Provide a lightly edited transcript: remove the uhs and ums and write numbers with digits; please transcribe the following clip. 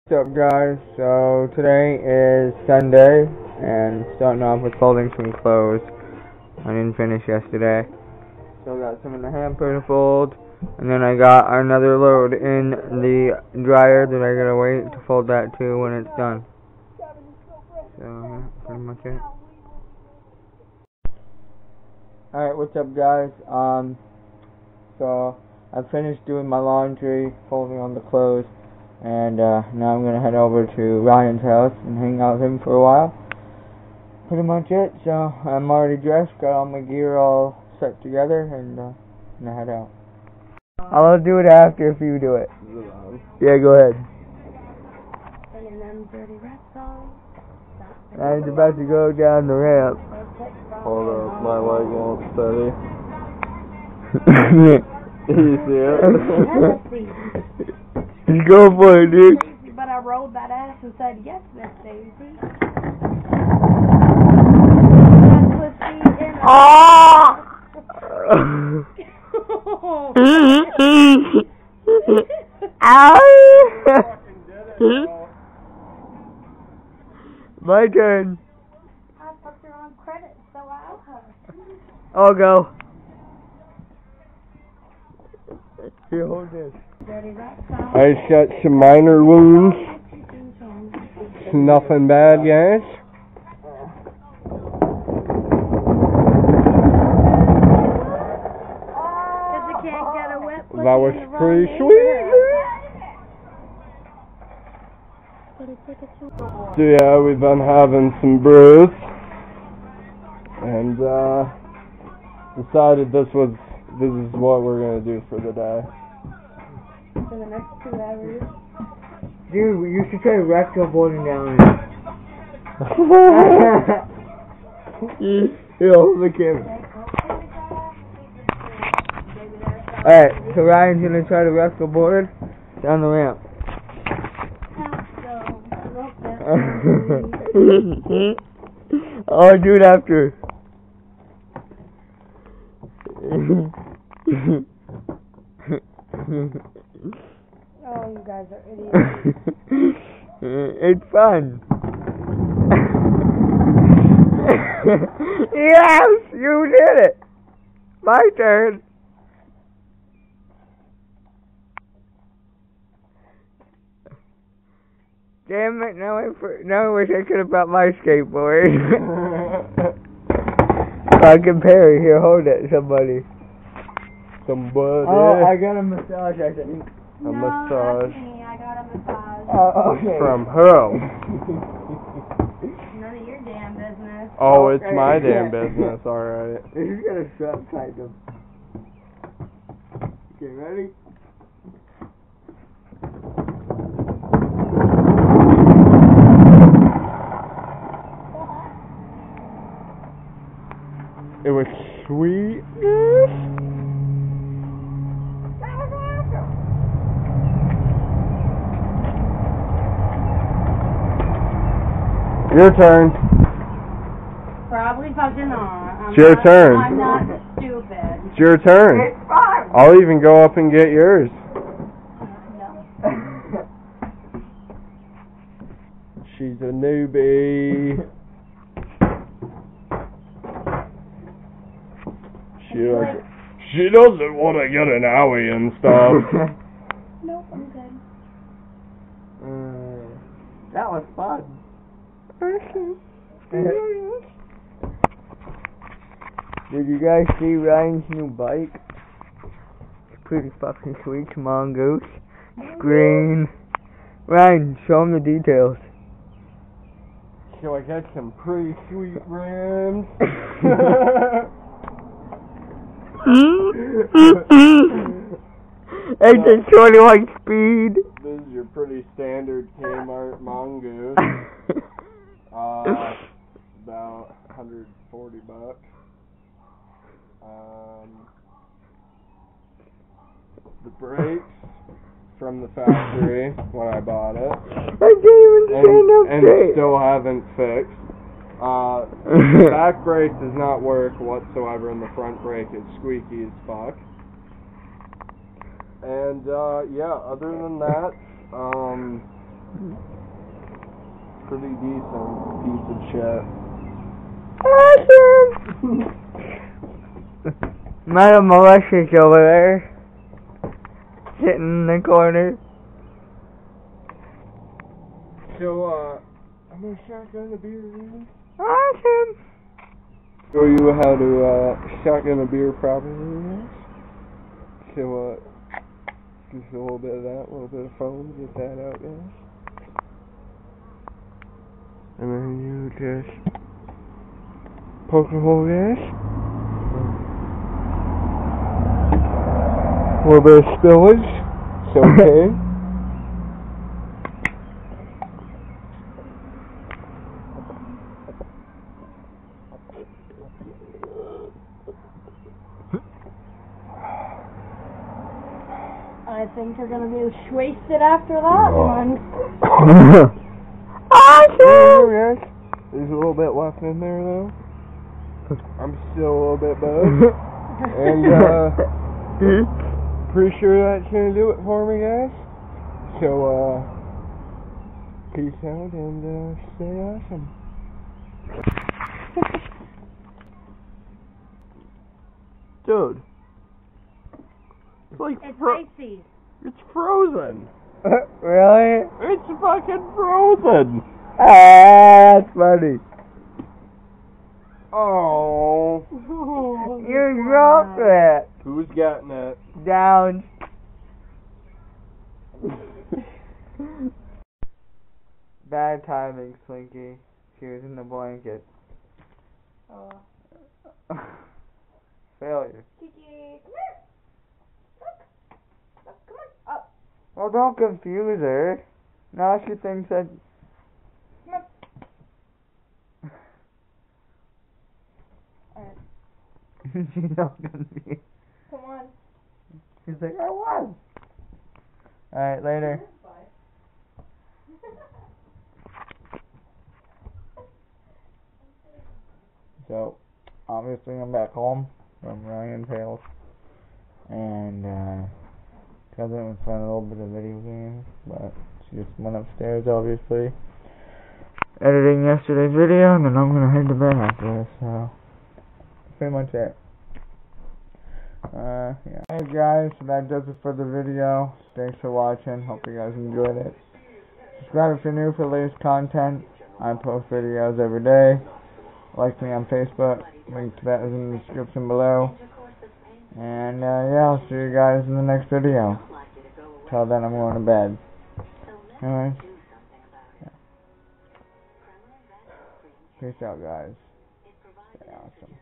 What's up, guys? So today is Sunday, and starting off with folding some clothes. I didn't finish yesterday, so I got some in the hamper to fold, and then I got another load in the dryer that I gotta wait to fold that too when it's done. So yeah, pretty much it. Alright, what's up, guys? So I finished doing my laundry, folding on the clothes. And now I'm going to head over to Ryan's house and hang out with him for a while. Pretty much it. So I'm already dressed, got all my gear all set together, and gonna head out. I'll do it after if you do it. Yeah, go ahead. I'm about to go down the ramp. Hold up, my leg won't steady. You see it? Go for it, dude. But I rolled that ass and said, yes, Miss Daisy. My turn. I put her on credit, so I'll hug. I'll go. Here, hold this. I just got some minor wounds. It's nothing bad, guys. That was pretty sweet. So yeah, we've been having some brews, and decided this is what we're gonna do for the day. For the next 2 hours. Dude, you should try rectal boarding down. Here, hold the camera. Alright, so Ryan's gonna try to rectal board down the ramp. I'll do it after. Oh, you guys are idiots. It's fun. Yes, you did it. My turn. Damn it, now I wish I could have brought my skateboard. I can parry. Here, hold it, somebody. Oh, I got a massage, I think. No, massage. That's me. I got a massage. Oh, okay. From who? None of your damn business. Oh, it's my damn business, alright. He's got a strap tied him. Okay, ready? It was sweet. Your turn. Probably fucking not. It's your turn. I'm not stupid. It's your turn. It's fine. I'll even go up and get yours. No. She's a newbie. She doesn't want to get an owie and stuff. Nope, I'm good. That was fun. Did you guys see Ryan's new bike? It's pretty fucking sweet. Mongoose. It's green. Ryan, show him the details. So I got some pretty sweet rims. It's a 21 speed. This is your pretty standard Kmart Mongoose. About $140. The brakes from the factory when I bought it. I can't even stand up and still haven't fixed. The back brake does not work whatsoever, and the front brake is squeaky as fuck. And yeah, other than that, Pretty decent piece of shit. Awesome! Madam Melissa's over there, sitting in the corner. So, I'm gonna shotgun a beer, really? Awesome! Show you how to, shotgun a beer properly, guys. So, just a little bit of that, a little bit of foam, get that out, guys. And then you just poke a hole, guys. A little bit of spillage, it's okay. I think you're gonna be wasted after that one. Awesome! Yes. There's a little bit left in there though. I'm still a little bit buzzed. And pretty sure that's gonna do it for me, guys. So peace out and stay awesome. Dude. It's like It's icy. it's frozen. Really? It's fucking frozen. Ah, that's funny. Oh. You dropped it. Who's getting it? Down. Bad timing, Slinky. She was in the blanket. Oh. Failure. Kiki, come here. Look. Look, come on. Up. Well, don't confuse her. Now she thinks that. Come on. Alright. She's not confused. Come on. She's like, I won. Alright, later. So, obviously I'm back home from Ryan Tales, and cousin was playing a little bit of video games, but she just went upstairs, obviously, editing yesterday's video, and then I'm gonna head to bed after this, so, that's pretty much it. Yeah. Hey guys, so that does it for the video. Thanks for watching, hope you guys enjoyed it. Subscribe if you're new for the latest content. I post videos every day. Like me on Facebook, link to that is in the description below. And yeah, I'll see you guys in the next video. Till then, I'm going to bed. Anyways, yeah. Peace out, guys. Stay awesome.